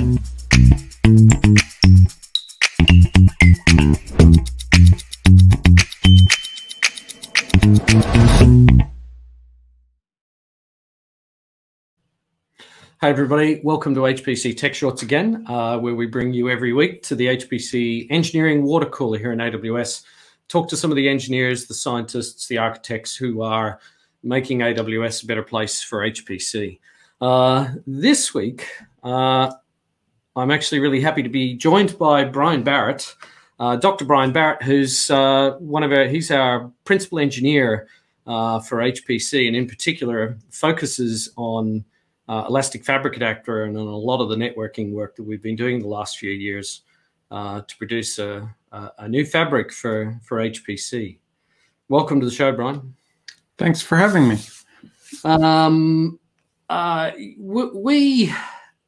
Hi everybody, welcome to HPC Tech Shorts again, where we bring you every week to the HPC Engineering Water Cooler here in AWS. Talk to some of the engineers, the scientists, the architects who are making AWS a better place for HPC. This week, I'm actually really happy to be joined by Brian Barrett, Dr. Brian Barrett, who's he's our principal engineer for HPC, and in particular focuses on elastic fabric adapter and on a lot of the networking work that we've been doing the last few years to produce a new fabric for HPC. Welcome to the show, Brian. Thanks for having me.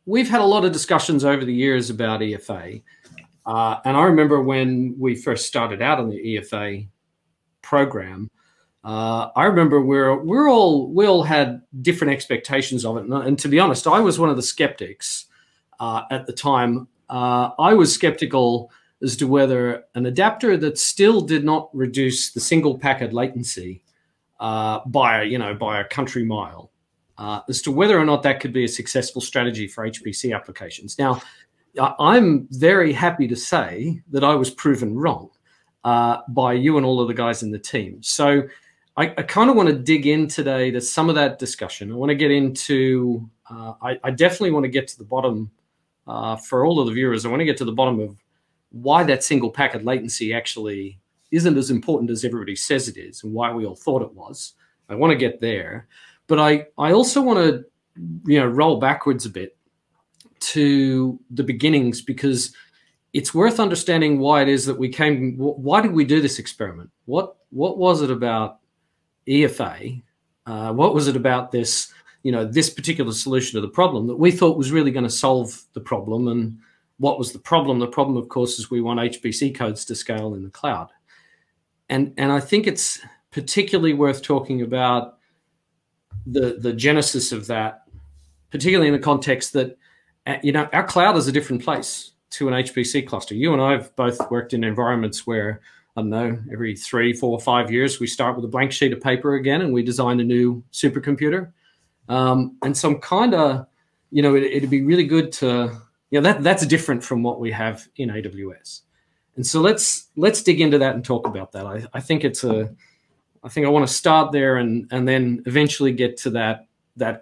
We've had a lot of discussions over the years about EFA. And I remember when we first started out on the EFA program, I remember we all had different expectations of it, and to be honest, I was one of the skeptics at the time. I was skeptical as to whether an adapter that still did not reduce the single packet latency by a country mile, as to whether or not that could be a successful strategy for HPC applications. Now, I'm very happy to say that I was proven wrong by you and all of the guys in the team. So I kind of want to dig in today to some of that discussion. I want to get into, I definitely want to get to the bottom, for all of the viewers, I want to get to the bottom of why that single packet latency actually isn't as important as everybody says it is and why we all thought it was. I want to get there. But I also want to, roll backwards a bit to the beginnings, because it's worth understanding why it is that why did we do this experiment? What was it about EFA? What was it about this, this particular solution to the problem that we thought was really going to solve the problem? And what was the problem? The problem, of course, is we want HPC codes to scale in the cloud. And I think it's particularly worth talking about the genesis of that, particularly in the context that, our cloud is a different place to an HPC cluster. You and I have both worked in environments where, I don't know, every 3, 4, 5 years, we start with a blank sheet of paper again and we design a new supercomputer. And so I'm kind of, it'd be really good to, that's different from what we have in AWS. And so let's dig into that and talk about that. I think I want to start there and then eventually get to that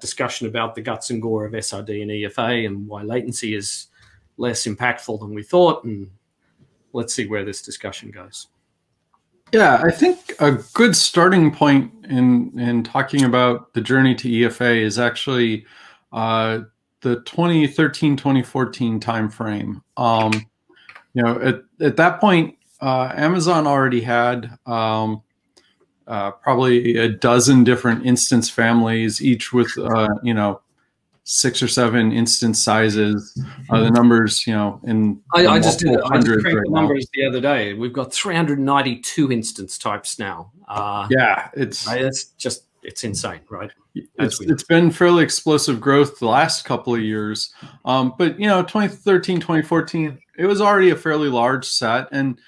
discussion about the guts and gore of SRD and EFA and why latency is less impactful than we thought. And let's see where this discussion goes. Yeah, I think a good starting point in talking about the journey to EFA is actually the 2013-2014 timeframe. At that point, Amazon already had probably a dozen different instance families, each with 6 or 7 instance sizes. The numbers, I just cranked the numbers the other day. We've got 392 instance types now. Yeah, it's insane, right? It's been fairly explosive growth the last couple of years. But 2013, 2014, it was already a fairly large set, and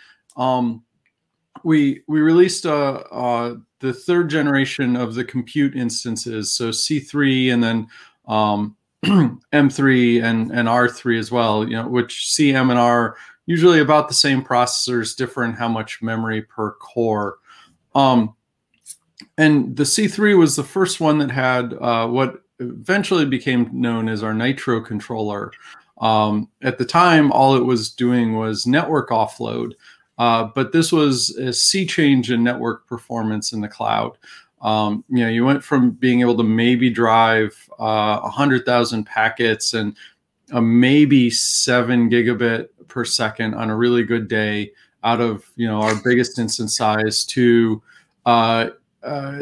we released the 3rd generation of the compute instances, so C3 and then M3 and R3 as well, which C, M, and R usually about the same processors, different how much memory per core. And the C3 was the first one that had what eventually became known as our Nitro controller. At the time, all it was doing was network offload, but this was a sea change in network performance in the cloud. You went from being able to maybe drive 100,000 packets and maybe 7 gigabit per second on a really good day out of our biggest instance size to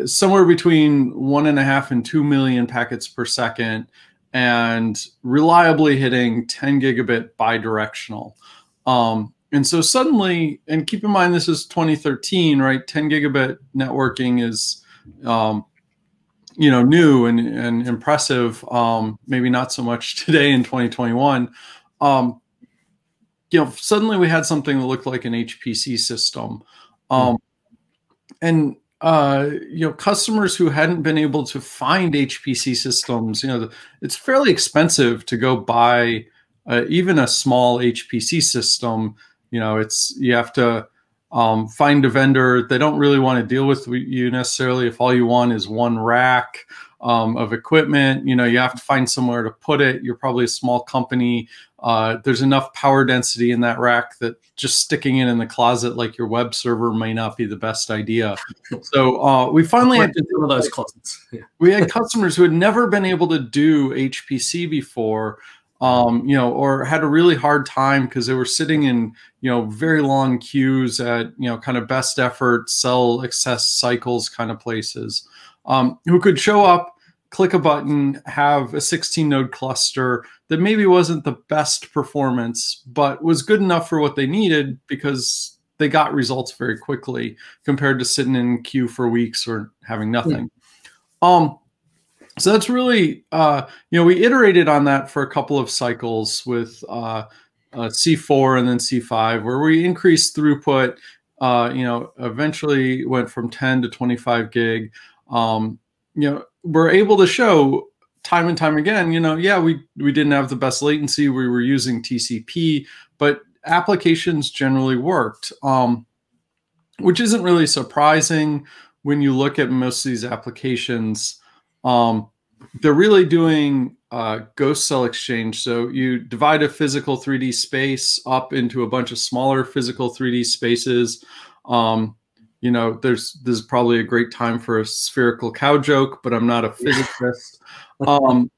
somewhere between 1.5 and 2 million packets per second, and reliably hitting 10 gigabit bidirectional. And so suddenly, and keep in mind this is 2013, right? 10 gigabit networking is new and impressive. Maybe not so much today in 2021. Suddenly we had something that looked like an HPC system. And customers who hadn't been able to find HPC systems, it's fairly expensive to go buy even a small HPC system. You have to find a vendor. They don't really want to deal with you necessarily if all you want is one rack of equipment. You have to find somewhere to put it. You're probably a small company. There's enough power density in that rack that just sticking it in the closet like your web server may not be the best idea. So we finally had one of those closets. Yeah. We had customers who had never been able to do HPC before, or had a really hard time because they were sitting in, very long queues at, kind of best effort, cell access cycles kind of places, who could show up, click a button, have a 16 node cluster that maybe wasn't the best performance, but was good enough for what they needed because they got results very quickly compared to sitting in queue for weeks or having nothing. So that's really, we iterated on that for a couple of cycles with C4 and then C5, where we increased throughput, eventually went from 10 to 25 gig. We're able to show time and time again, we didn't have the best latency. We were using TCP, but applications generally worked, which isn't really surprising when you look at most of these applications. They're really doing ghost cell exchange. So you divide a physical 3D space up into a bunch of smaller physical 3D spaces. This is probably a great time for a spherical cow joke, but I'm not a physicist. So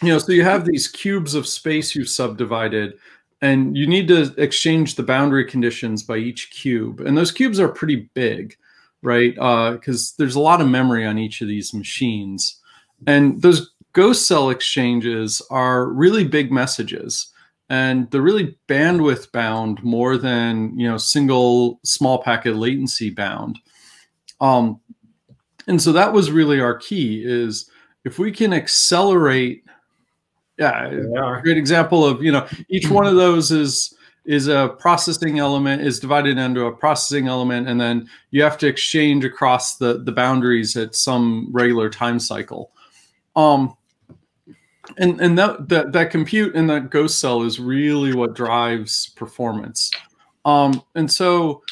you have these cubes of space you've subdivided, and you need to exchange the boundary conditions by each cube. And those cubes are pretty big, right? Because there's a lot of memory on each of these machines. And those ghost cell exchanges are really big messages. And they're really bandwidth bound more than, single small packet latency bound. And so that was really our key, is if we can accelerate, a great example of, each one of those is a processing element, is divided into a processing element, and then you have to exchange across the boundaries at some regular time cycle. And that compute and that ghost cell is really what drives performance. And so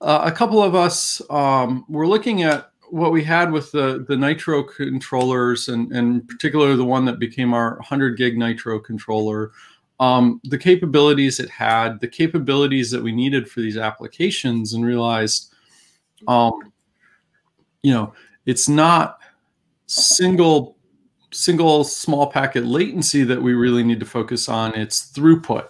a couple of us were looking at what we had with the Nitro controllers, and in particular the one that became our 100 gig Nitro controller, the capabilities it had, the capabilities that we needed for these applications, and realized, it's not single small packet latency that we really need to focus on. It's throughput.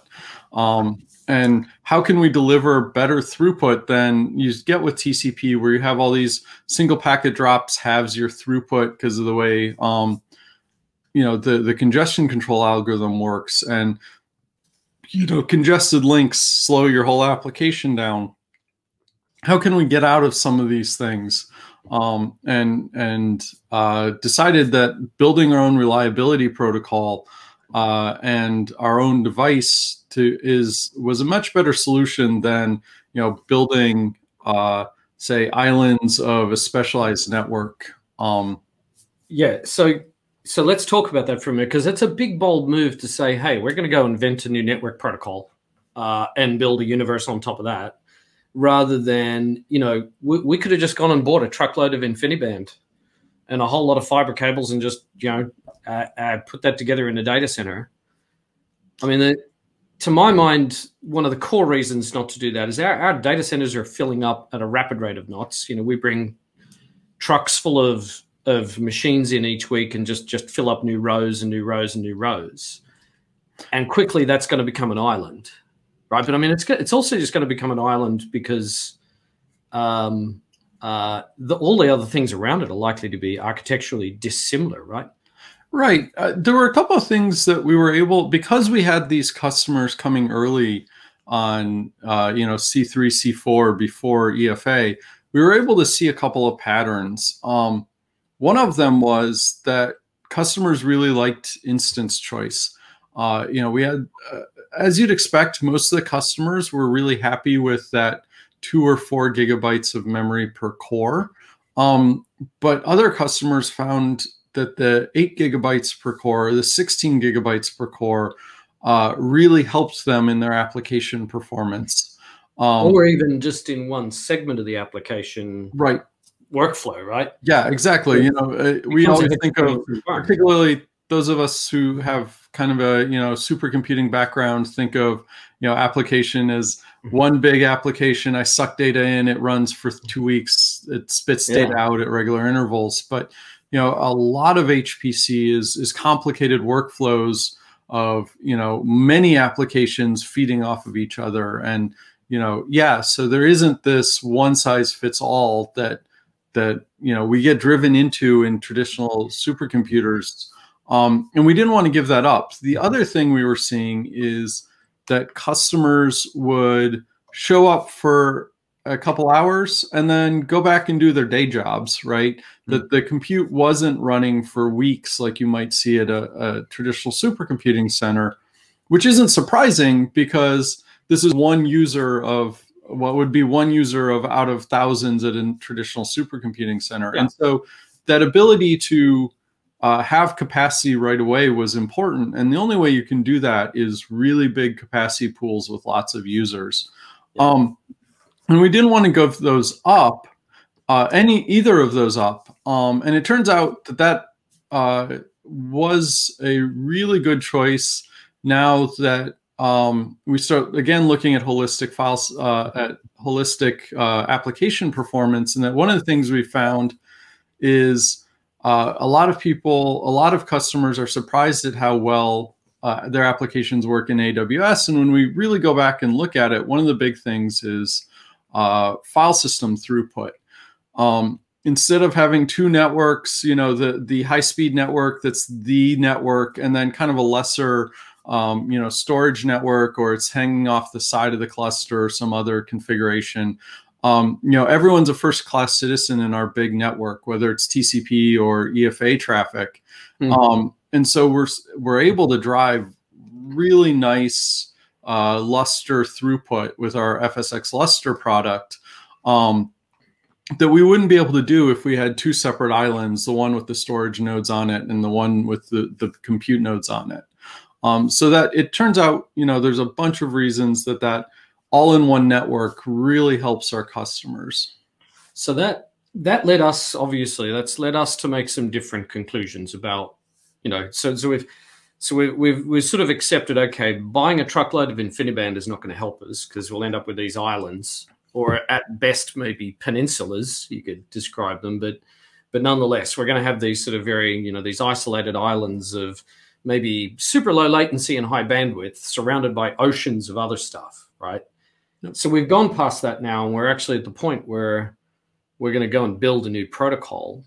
And how can we deliver better throughput than you get with TCP, where you have all these single packet drops halves your throughput because of the way the congestion control algorithm works, and congested links slow your whole application down. How can we get out of some of these things? And decided that building our own reliability protocol and our own device was a much better solution than building say islands of a specialized network. So let's talk about that for a minute, because it's a big bold move to say, hey, we're going to go invent a new network protocol and build a universe on top of that. Rather than, we could have just gone and bought a truckload of Infiniband and a whole lot of fiber cables and just, put that together in a data center. I mean, to my mind, one of the core reasons not to do that is our data centers are filling up at a rapid rate of knots. We bring trucks full of machines in each week and just fill up new rows and new rows and new rows. And quickly that's going to become an island. Right, but I mean, it's also just going to become an island because all the other things around it are likely to be architecturally dissimilar, right? Right. There were a couple of things that we were able, because we had these customers coming early on, C3, C4 before EFA, we were able to see a couple of patterns. One of them was that customers really liked instance choice. We had, as you'd expect, most of the customers were really happy with that 2 or 4 gigabytes of memory per core. But other customers found that the 8 gigabytes per core, the 16 gigabytes per core, really helped them in their application performance. Or even just in one segment of the application workflow, right? Yeah, exactly. We always think of, particularly those of us who have kind of a supercomputing background, think of application as one big application. I suck data in, it runs for 2 weeks, it spits data out at regular intervals. But a lot of HPC is complicated workflows of many applications feeding off of each other, and so there isn't this one size fits all that we get driven into in traditional supercomputers. And we didn't want to give that up. The other thing we were seeing is that customers would show up for a couple hours and then go back and do their day jobs, right? Mm-hmm. That the compute wasn't running for weeks like you might see at a traditional supercomputing center, which isn't surprising because this is one user of what would be one user of out of thousands at a traditional supercomputing center. Yeah. And so that ability to have capacity right away was important. And the only way you can do that is really big capacity pools with lots of users. Yeah. And we didn't want to give those up, either of those up. And it turns out that was a really good choice now that we start again looking at holistic files, at holistic application performance. And that one of the things we found is a lot of customers are surprised at how well their applications work in AWS. And when we really go back and look at it, one of the big things is file system throughput. Instead of having 2 networks, the high-speed network that's the network, and then kind of a lesser storage network, or it's hanging off the side of the cluster or some other configuration. Everyone's a first-class citizen in our big network, whether it's TCP or EFA traffic. Mm-hmm. And so we're able to drive really nice Lustre throughput with our FSx Lustre product that we wouldn't be able to do if we had 2 separate islands, the one with the storage nodes on it and the one with the compute nodes on it. So that it turns out, there's a bunch of reasons that all-in-one network really helps our customers. So that led us, obviously, that's led us to make some different conclusions about, so we've sort of accepted, okay, buying a truckload of Infiniband is not going to help us because we'll end up with these islands, or at best maybe peninsulas, you could describe them, but nonetheless, we're going to have these sort of very, these isolated islands of maybe super low latency and high bandwidth surrounded by oceans of other stuff, right? Yep. So we've gone past that now, and we're actually at the point where we're going to go and build a new protocol.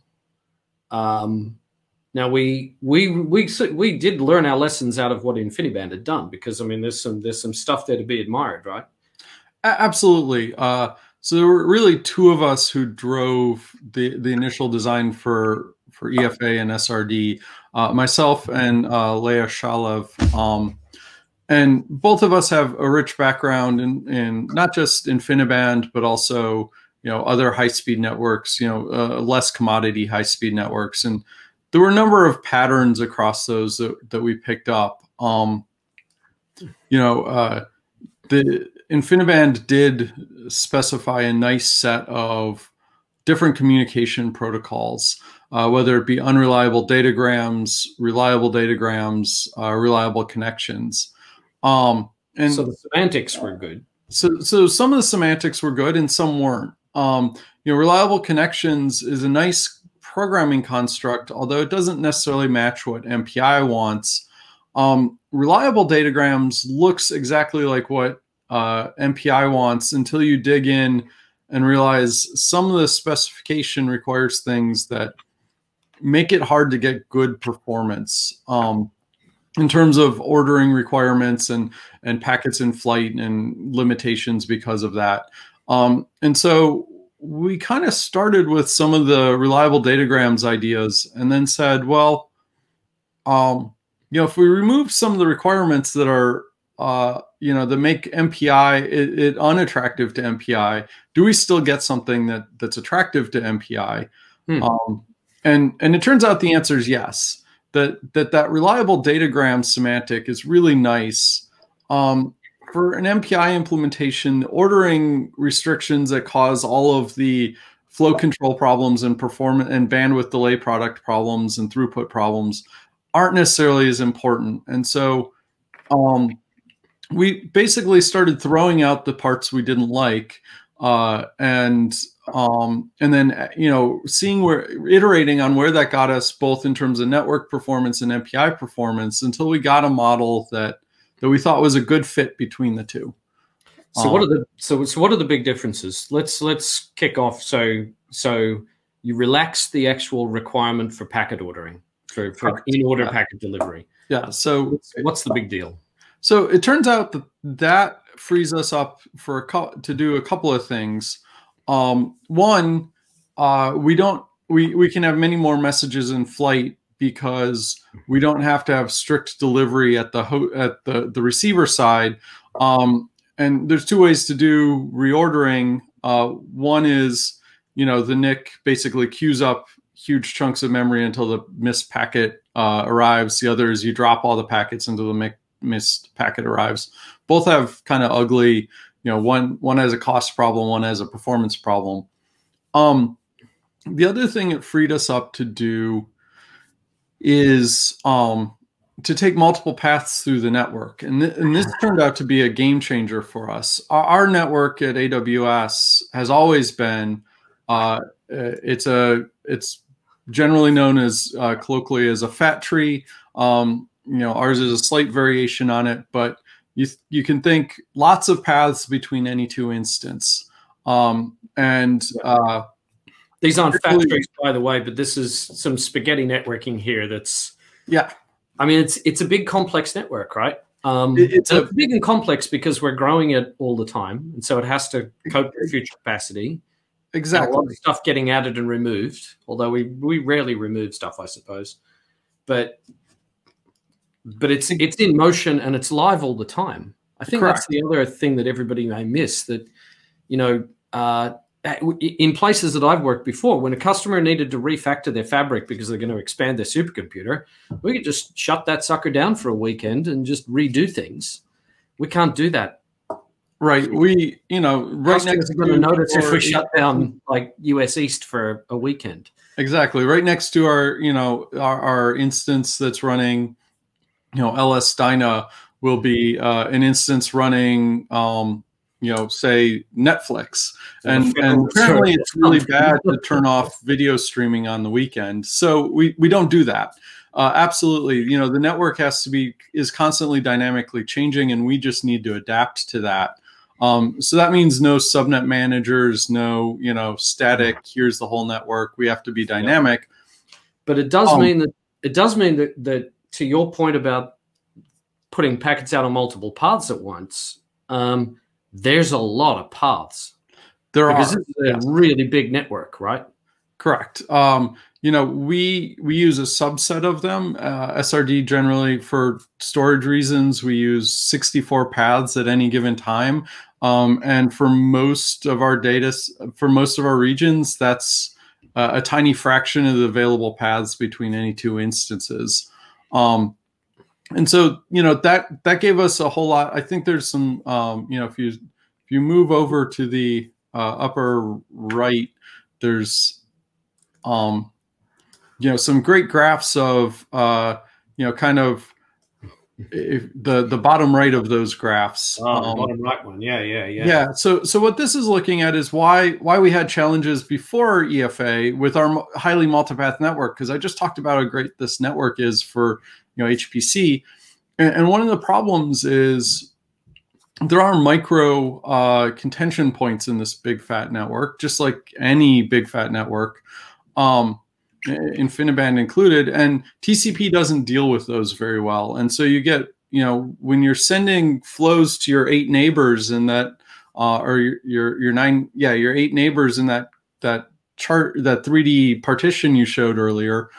Now we did learn our lessons out of what Infiniband had done, because I mean there's some stuff there to be admired, right? Absolutely. So there were really 2 of us who drove the initial design for EFA and SRD, myself and Leah Shalev. And both of us have a rich background in not just Infiniband, but also other high-speed networks, less commodity high-speed networks. And there were a number of patterns across those that we picked up. The Infiniband did specify a nice set of different communication protocols, whether it be unreliable datagrams, reliable datagrams, reliable connections. And so the semantics were good. So some of the semantics were good and some weren't. Reliable connections is a nice programming construct, although it doesn't necessarily match what MPI wants. Reliable datagrams looks exactly like what MPI wants until you dig in and realize some of the specification requires things that make it hard to get good performance in terms of ordering requirements and packets in flight and limitations because of that. And so we kind of started with some of the reliable datagrams ideas and then said, well, if we remove some of the requirements that are, that make MPI it unattractive to MPI, do we still get something that's attractive to MPI? And it turns out the answer is yes. That reliable datagram semantic is really nice. For an MPI implementation, ordering restrictions that cause all of the flow control problems and performance and bandwidth delay product problems and throughput problems aren't necessarily as important. And so we basically started throwing out the parts we didn't like, and then iterating on where that got us, both in terms of network performance and MPI performance, until we got a model that we thought was a good fit between the two. So what are the big differences? Let's kick off. So you relax the actual requirement for packet ordering, for in-order packet delivery. Yeah. So what's the big deal? So it turns out that frees us up to do a couple of things. One, we can have many more messages in flight, because we don't have to have strict delivery at the receiver side. And there's two ways to do reordering. One is, the NIC basically queues up huge chunks of memory until the missed packet arrives. The other is you drop all the packets until the missed packet arrives. Both have kind of ugly, one has a cost problem, one has a performance problem. The other thing it freed us up to do is to take multiple paths through the network. And this turned out to be a game changer for us. Our network at AWS has always been, it's generally known as colloquially as a fat tree. Ours is a slight variation on it, but you can think lots of paths between any two instances. These aren't fat trees, by the way, but this is some spaghetti networking here. I mean, it's a big complex network, right? It's big and complex because we're growing it all the time, and so it has to cope with future capacity. Exactly. And a lot of stuff getting added and removed, although we rarely remove stuff, I suppose. But it's in motion and it's live all the time. I think that's the other thing that everybody may miss, that in places that I've worked before, when a customer needed to refactor their fabric because they're going to expand their supercomputer, we could just shut that sucker down for a weekend and just redo things. We can't do that. Right. Right next are going to notice if we shut down like US East for a weekend. Exactly. Right next to our instance that's running, LS Dyna will be an instance running say Netflix, and apparently it's really bad to turn off video streaming on the weekend. So we don't do that. Absolutely. The network is constantly dynamically changing, and we just need to adapt to that. So that means no subnet managers, no, static, here's the whole network. We have to be dynamic. But it does mean that to your point about putting packets out on multiple paths at once, there's a lot of paths. Because this is a really big network, right? Correct. We use a subset of them. SRD generally, for storage reasons, we use 64 paths at any given time. And for most of our regions, that's a tiny fraction of the available paths between any two instances. And so, that gave us a whole lot. I think there's some, if you move over to the upper right, there's, some great graphs of, kind of the bottom right of those graphs. The bottom right one. Yeah. Yeah. So what this is looking at is why we had challenges before EFA with our highly multipath network, because I just talked about how great this network is for, HPC. And one of the problems is there are micro contention points in this big fat network, just like any big fat network, Infiniband included, and TCP doesn't deal with those very well. And so you get, when you're sending flows to your 8 neighbors in that, or your 8 neighbors in that chart, that 3D partition you showed earlier,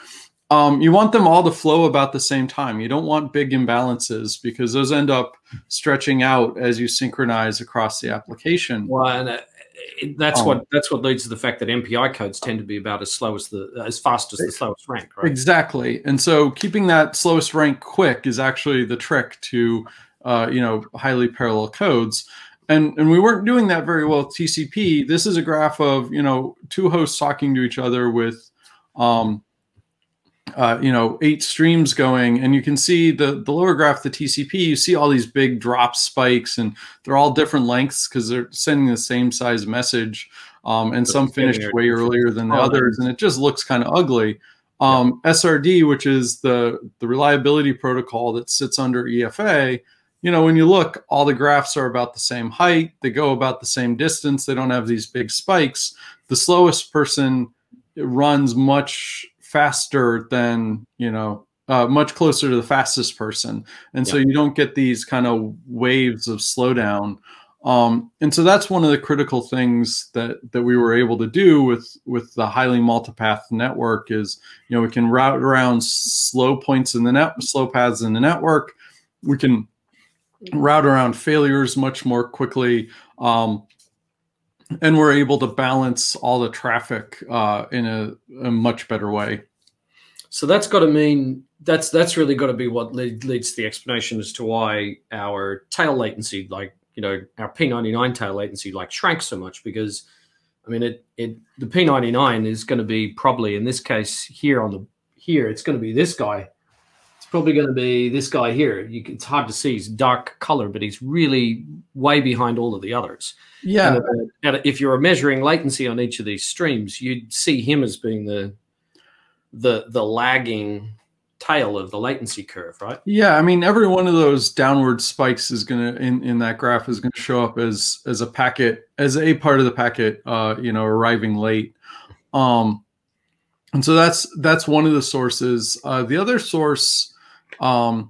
You want them all to flow about the same time. You don't want big imbalances because those end up stretching out as you synchronize across the application. Well, and that's what leads to the fact that MPI codes tend to be about as fast as the slowest rank, right? Exactly. And so keeping that slowest rank quick is actually the trick to highly parallel codes. And we weren't doing that very well with TCP. This is a graph of two hosts talking to each other with 8 streams going, and you can see the lower graph, the TCP, you see all these big drop spikes, and they're all different lengths because they're sending the same size message, and some finished way earlier than the others, and it just looks kind of ugly. SRD, which is the reliability protocol that sits under EFA, when you look, all the graphs are about the same height, they go about the same distance, they don't have these big spikes. The slowest person runs much faster than, much closer to the fastest person. And so you don't get these kind of waves of slowdown. And so that's one of the critical things that we were able to do with the highly multipath network is, we can route around slow points in the slow paths in the network. We can route around failures much more quickly. And we're able to balance all the traffic in a much better way. So that's got to mean that's really got to be what leads to the explanation as to why our tail latency, like our P99 tail latency, like shrank so much. Because I mean, the P99 is going to be probably in this case here it's going to be this guy. It's probably going to be this guy here. It's hard to see. He's dark color, but he's really way behind all of the others. Yeah. And if you're measuring latency on each of these streams, you'd see him as being the lagging tail of the latency curve, right? Yeah, I mean, every one of those downward spikes is going to in that graph is going to show up as a packet, as a part of the packet, arriving late. And so that's one of the sources. The other source, like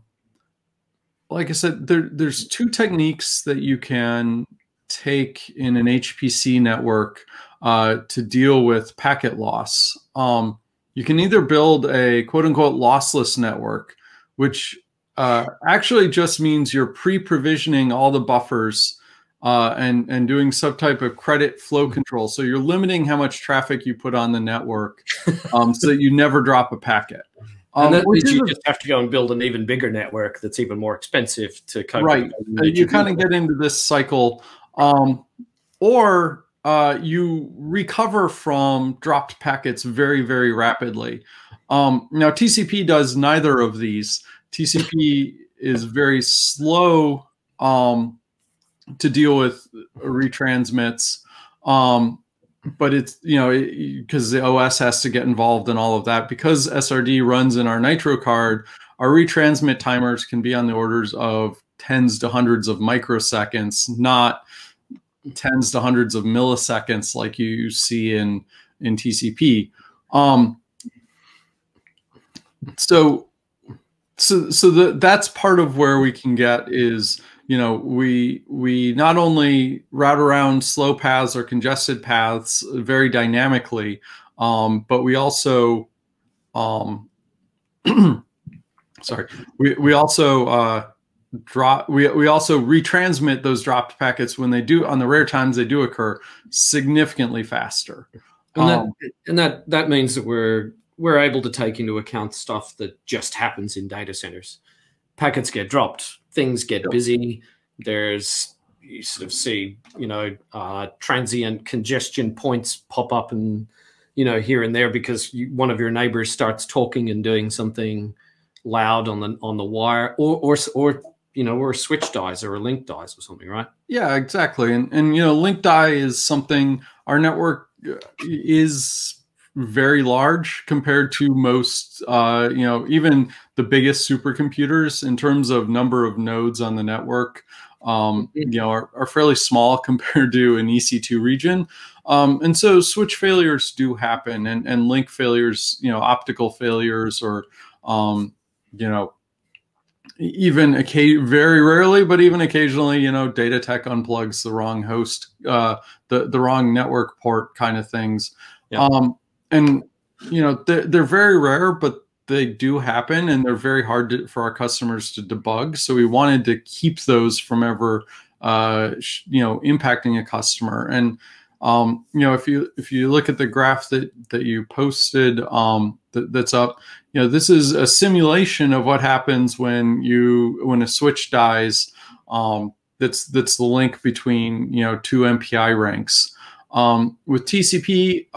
I said, there's 2 techniques that you can take in an HPC network to deal with packet loss. You can either build a quote-unquote lossless network, which actually just means you're pre-provisioning all the buffers and doing some type of credit flow control. So you're limiting how much traffic you put on the network so that you never drop a packet. And that means you just have to go and build an even bigger network that's even more expensive to cope with. Right. You kind of get into this cycle. Or you recover from dropped packets very, very rapidly. Now, TCP does neither of these. TCP is very slow to deal with retransmits, but it's, because the OS has to get involved in all of that. Because SRD runs in our Nitro card, our retransmit timers can be on the orders of tens to hundreds of microseconds, not tens to hundreds of milliseconds like you see in TCP. So that's part of where we can get is, we not only route around slow paths or congested paths very dynamically, but we also sorry, we also we also retransmit those dropped packets when they do, on the rare times they do occur, significantly faster. And that means that we're able to take into account stuff that just happens in data centers. Packets get dropped, things get busy. You sort of see, transient congestion points pop up and, here and there because one of your neighbors starts talking and doing something loud on the wire, or a switch dies or a link dies or something, right? Yeah, exactly. And link die is something, our network is very large compared to most, even the biggest supercomputers in terms of number of nodes on the network, are fairly small compared to an EC2 region. And so switch failures do happen, and link failures, optical failures, or, even very rarely, but even occasionally, Datatech unplugs the wrong host, the wrong network port kind of things. Yeah. And they're very rare, but they do happen, and they're very hard for our customers to debug. So we wanted to keep those from ever, impacting a customer. And if you look at the graph that you posted, that's up, this is a simulation of what happens when a switch dies. That's the link between two MPI ranks. With TCP,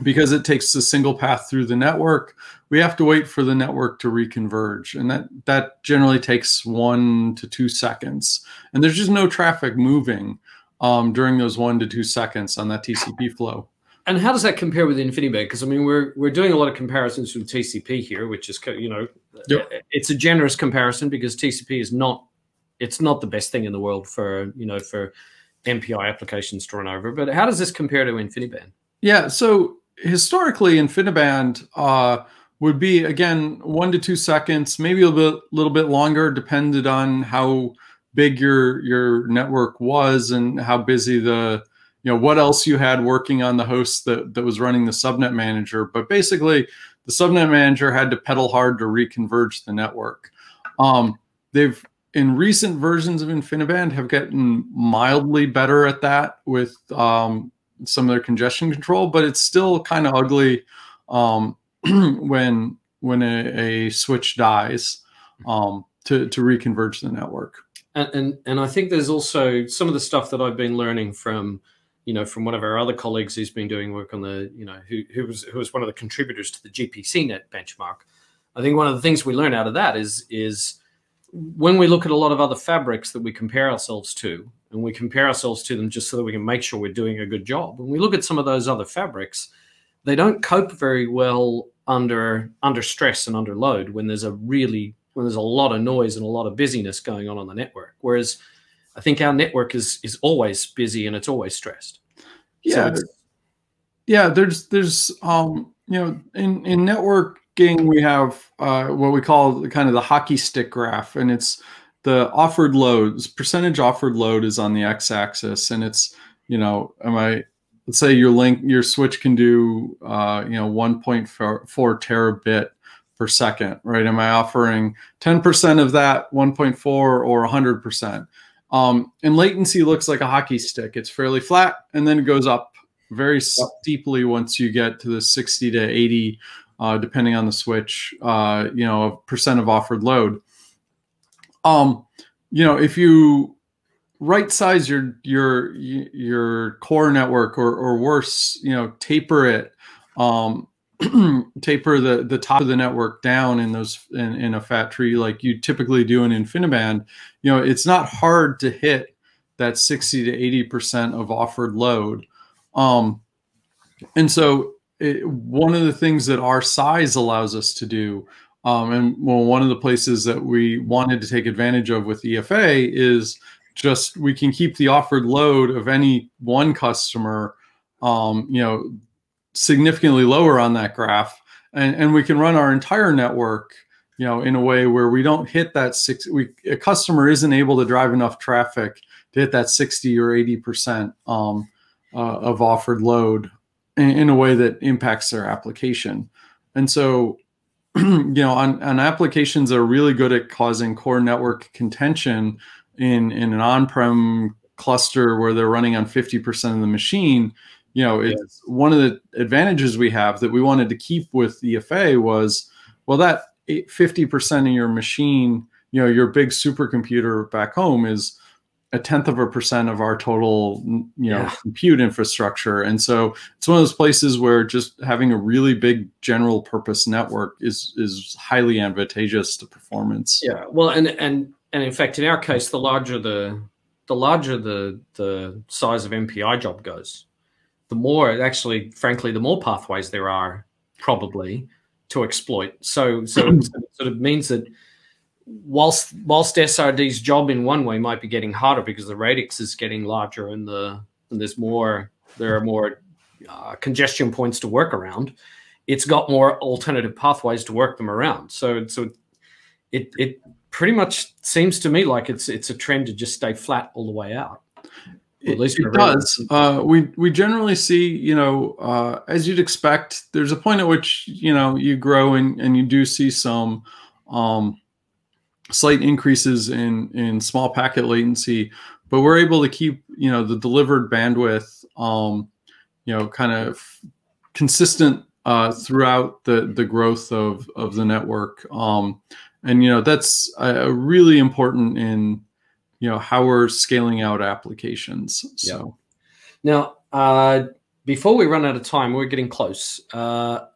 because it takes a single path through the network, we have to wait for the network to reconverge, and that generally takes 1 to 2 seconds. And there's just no traffic moving during those 1 to 2 seconds on that TCP flow. And how does that compare with Infiniband? Because I mean, we're doing a lot of comparisons with TCP here, which is Yep. It's a generous comparison because TCP is not the best thing in the world for for MPI applications to run over. But how does this compare to Infiniband? Yeah, so historically, Infiniband would be, again, 1 to 2 seconds, maybe a little bit longer, depended on how big your network was and how busy what else you had working on the host that was running the subnet manager. But basically, the subnet manager had to pedal hard to reconverge the network. They've, in recent versions of Infiniband, have gotten mildly better at that with some of their congestion control, but it's still kind of ugly when a switch dies to reconverge the network. And I think there's also some of the stuff that I've been learning from from one of our other colleagues who's been doing work on the who was one of the contributors to the GPCnet benchmark. I think one of the things we learn out of that is when we look at a lot of other fabrics that we compare ourselves to, and we compare ourselves to them just so that we can make sure we're doing a good job. When we look at some of those other fabrics, they don't cope very well under stress and under load when there's a lot of noise and a lot of busyness going on the network. Whereas I think our network is always busy and it's always stressed. Yeah, so there's in networking we have what we call kind of the hockey stick graph, and it's the offered loads. Percentage offered load is on the x-axis, and it's let's say your switch can do 1.4 terabit per second, right? Am I offering 10% of that, 1.4, or 100%? And latency looks like a hockey stick. It's fairly flat, and then it goes up very steeply once you get to the 60 to 80, depending on the switch, percent of offered load. If you right size your core network, or worse, taper it, taper the top of the network down in a fat tree like you typically do in InfiniBand, it's not hard to hit that 60 to 80% of offered load. And so one of the things that our size allows us to do, one of the places that we wanted to take advantage of with EFA is just we can keep the offered load of any one customer, significantly lower on that graph, and we can run our entire network, in a way where we don't hit that a customer isn't able to drive enough traffic to hit that 60 or 80% of offered load in a way that impacts their application. And so, on applications that are really good at causing core network contention in an on-prem cluster where they're running on 50% of the machine, it's one of the advantages we have that we wanted to keep with EFA was, well, that 50% of your machine, your big supercomputer back home is 0.1% of our total, compute infrastructure. And so it's one of those places where just having a really big general purpose network is highly advantageous to performance. Yeah, well, and in fact, in our case, the larger the size of MPI job goes, the more, actually, frankly, the more pathways there are probably to exploit. So it sort of means that whilst SRD's job in one way might be getting harder because the radix is getting larger and there are more congestion points to work around, it's got more alternative pathways to work them around. So it pretty much seems to me like it's a trend to just stay flat all the way out. Or at least It does. We generally see, as you'd expect, there's a point at which, you grow and you do see some slight increases in small packet latency, but we're able to keep, the delivered bandwidth, kind of consistent throughout the growth of the network. And, that's really important in, how we're scaling out applications. So now, before we run out of time, we're getting close. I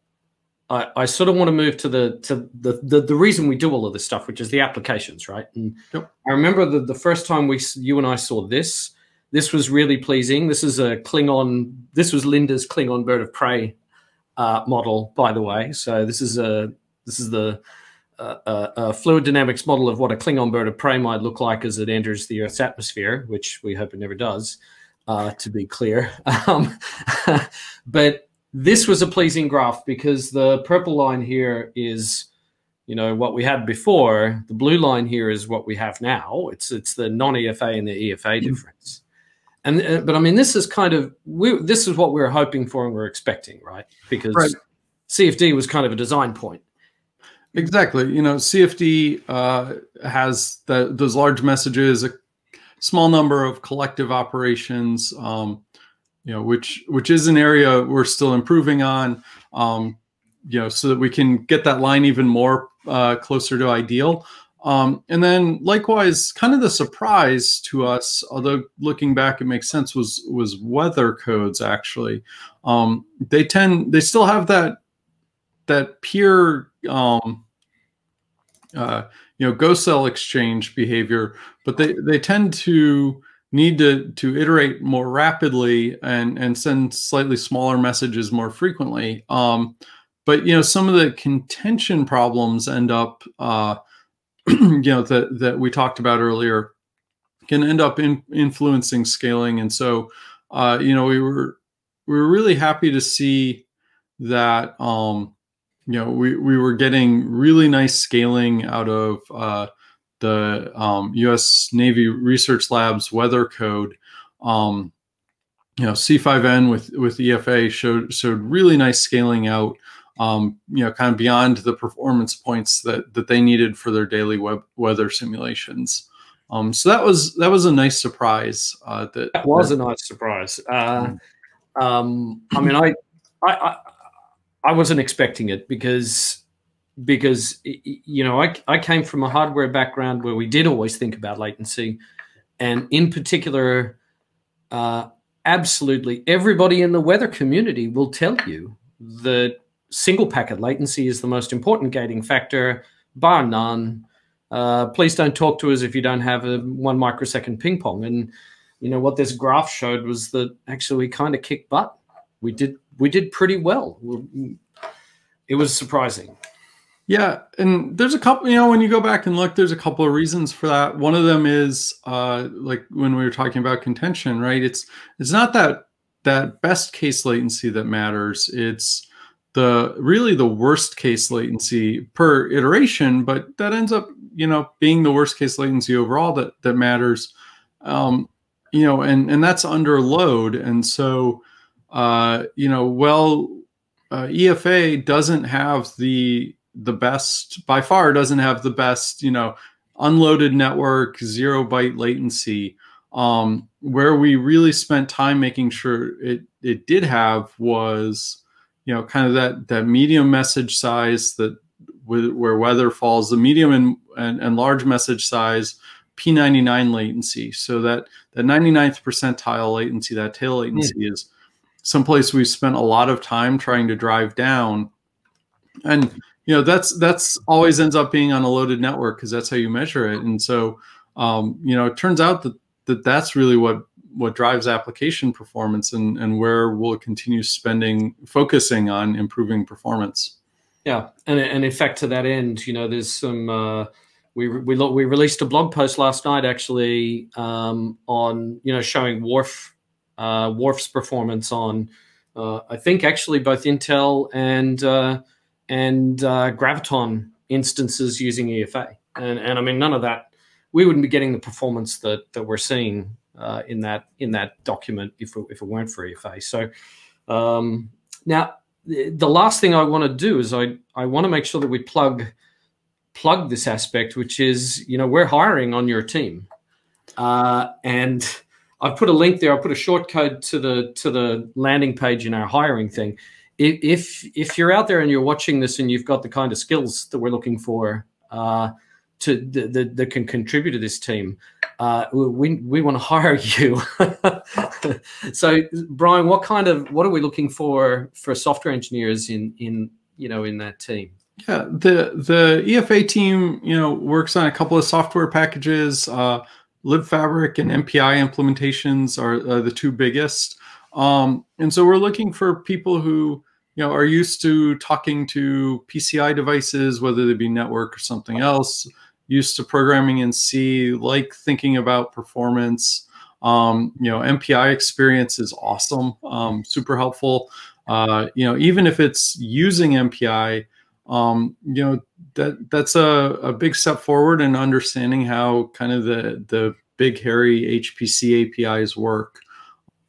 sort of want to move to the reason we do all of this stuff, which is the applications, right? And yep. I remember the first time you and I saw this was really pleasing. This is this was Linda's Klingon bird of prey model, by the way. So this is the fluid dynamics model of what a Klingon bird of prey might look like as it enters the Earth's atmosphere, which we hope it never does, to be clear. But this was a pleasing graph because the purple line here is, what we had before. The blue line here is what we have now. It's the non-EFA and the EFA difference. But I mean, this is this is what we were hoping for and we're expecting, right? Because right. CFD was kind of a design point. Exactly. CFD has those large messages, a small number of collective operations, which is an area we're still improving on, so that we can get that line even more closer to ideal. And then likewise, kind of the surprise to us, although looking back, it makes sense, was weather codes actually. They still have that peer, go cell exchange behavior, but they tend to need to iterate more rapidly and send slightly smaller messages more frequently. But some of the contention problems end up, that we talked about earlier, can end up influencing scaling. And so, we were really happy to see that. We were getting really nice scaling out of the U.S. Navy Research Labs weather code. C5N with EFA showed really nice scaling out. Kind of beyond the performance points that they needed for their daily weather simulations. So that was a nice surprise. That was a nice surprise. I mean, I wasn't expecting it because I came from a hardware background where we did always think about latency, and in particular, absolutely everybody in the weather community will tell you that single packet latency is the most important gating factor, bar none. Please don't talk to us if you don't have a 1 microsecond ping pong. And what this graph showed was that actually we kind of kicked butt. We did pretty well. It was surprising. Yeah, and there's a couple, when you go back and look, there's a couple of reasons for that. One of them is like when we were talking about contention, right? It's not that best case latency that matters. It's really the worst case latency per iteration, but that ends up, being the worst case latency overall that matters. And that's under load. And so, EFA doesn't have the best, by far doesn't have the best, unloaded network, 0 byte latency. Where we really spent time making sure it did have was, kind of that medium message size where weather falls, the medium and large message size, P99 latency. So that 99th percentile latency, that tail latency is someplace we've spent a lot of time trying to drive down. And, that's always ends up being on a loaded network because that's how you measure it. And so, it turns out that's really what drives application performance and where we'll continue focusing on improving performance. Yeah. And in fact, to that end, there's some, we released a blog post last night actually on, showing Wharf's performance on, I think actually both Intel and Graviton instances using EFA. And I mean, none of that, we wouldn't be getting the performance that we're seeing in that document if it weren't for EFA. So now the last thing I want to do is I want to make sure that we plug this aspect, which is, we're hiring on your team, and I've put a link there. I'll put a shortcode to the landing page in our hiring thing. If you're out there and you're watching this and you've got the kind of skills that we're looking for that can contribute to this team, we want to hire you. So, Brian, what are we looking for software engineers in that team? Yeah, the EFA team, works on a couple of software packages. LibFabric and MPI implementations are the two biggest. And so we're looking for people who, are used to talking to PCI devices, whether they be network or something else, used to programming in C, like thinking about performance. MPI experience is awesome, super helpful. Even if it's using MPI, that's a big step forward in understanding how kind of the big hairy HPC APIs work.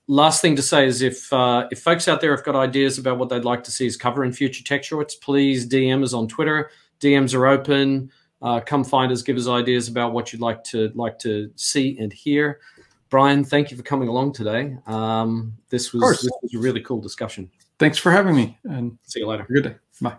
Last thing to say is if folks out there have got ideas about what they'd like to see us cover in future Tech Shorts, please DM us on Twitter. DMs are open. Come find us, give us ideas about what you'd like to see and hear. Brian, thank you for coming along today. This was a really cool discussion. Thanks for having me, and see you later. Have a good day. Bye.